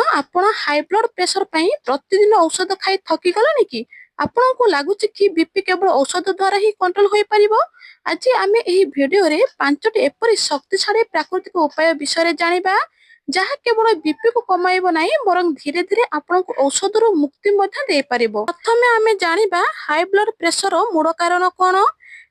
आपण high blood pressure पई प्रतिदिन औषध खाई थकी गलनी कि आपनको लागुच कि बीपी केवल औषध द्वारा ही कंट्रोल होई परिबो। आज आमे एही वीडियो रे पांचटी एपरि शक्तिशाली प्राकृतिक उपाय विषय जानिबा जहा केवल बीपी को कमाइबो नाही बरं धीरे धीरे आपनको औषधରୁ मुक्ति ମଧ୍ୟ देई परिबो। प्रथमे आमे जानिबा हाई ब्लड प्रेशर मूल कारण कोन।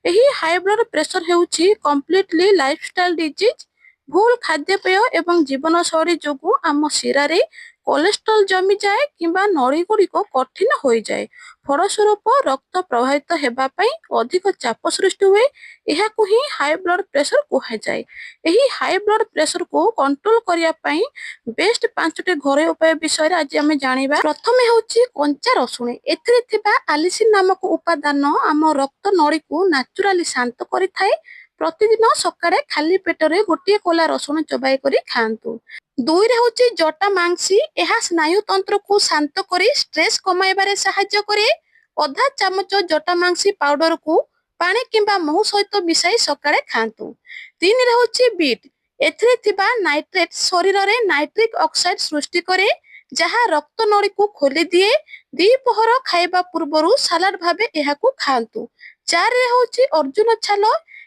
एही हाई ब्लड प्रेशर हेउची कंप्लीटली लाइफस्टाइल डिजीज। भूल खाद्यपेय एवं जीवनशैली जोगु आम शिरारे कोलेस्ट्रॉल जमी जाए किंबा नड़ी गुड़िक कठिन हो जाए। फलस्वरूप रक्त प्रवाहित हेबा पई अधिक चाप सृष्टि हुए। एहाकु ही हाई ब्लड प्रेशर कुहाଯାଏ। एही हाई ब्लड प्रेशर को कंट्रोल करिया पई बेस्ट पांचटी घरोई उपाय विषय आज आम जानिबा। प्रथमे होची कंचा रसुण। एथिरे थिबा आलिसिन नामक उपादान आम रक्त नड़ी को नेचुराली शांत करिथाए। प्रतिदिन सकाळे खाली पेटरे गोटे कोला रसुण चबाई करी खांतु। दुई रे होची जटा मांसी। एहा स्नायु तंत्र को शांत करी स्ट्रेस कमाइबारे सहाय्य करे। आधा चामच जटा मांसी पाउडर को पानी किंबा महू सहित मिसाई सकाळे खांतु। तीन रे होची बीट। एथिरे थिबा नाइट्रेट शरीर रे नाइट्रिक ऑक्साइड सृष्टि करे जहा रक्त नड़ी को खोली दिए। दी पहर खाइबा पूर्वरु सलाड भाबे एहाकु खांतु। चार रे होची अर्जुन छाल।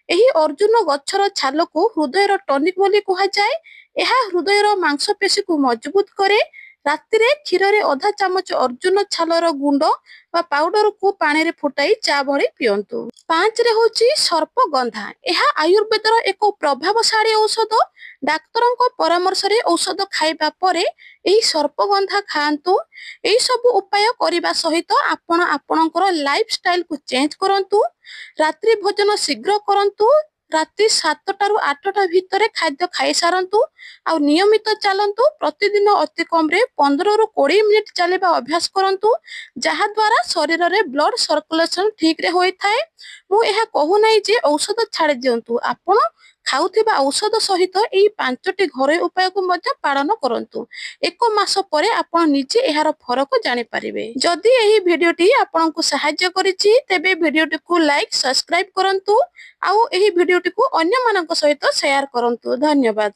एही अर्जुन गछर छाल को हृदयर टॉनिक बोली कहा जाए। एहा हृदयर मांसपेशी को मजबूत करे। राति रे क्षीर रे आधा चामच अर्जुन छालर गुंड बा पाउडर को पानी रे फुटाई चा भली पियंतु। पांच रे होची सर्पगंधा। एहा आयुर्वेदर एक प्रभावशाली औषध। डाक्तरଙ୍କ परामर्श रे औषध खाइबा परे एही सर्पगंधा खांतु। एही सब उपाय करिबा सहित आपण आपणकर लाइफस्टाइल को चेंज करंतु। रात्रि भोजन शीघ्र करंतु। राति 7टा रु 8टा भितर खाद्य खाई सारंतु। आ नियमित चलंतु। प्रतिदिन अति कम रे 15 रु 20 मिनिट चलेबा अभ्यास करंतु जहा द्वारा शरीर रे ब्लड सर्कुलेशन ठीक रे होई थाए। मु एहा कहू नाही जे औषध छाड़ी दियंतु। आपण खाउथिबा औषध सहित एही पांचटी घरोई उपाय को ମଧ୍ୟ पालन करंतु। एक मास परे आपण निजे एहार फरक जानि परिबे। जदि एही भिडियोटी आपनकु सहाय्य करिछि तेबे भिडियोटी को लाइक सब्सक्राइब करंतु। आउ एही भिडियोटी को अन्य मानक सहित शेयर करंतु। धन्यवाद।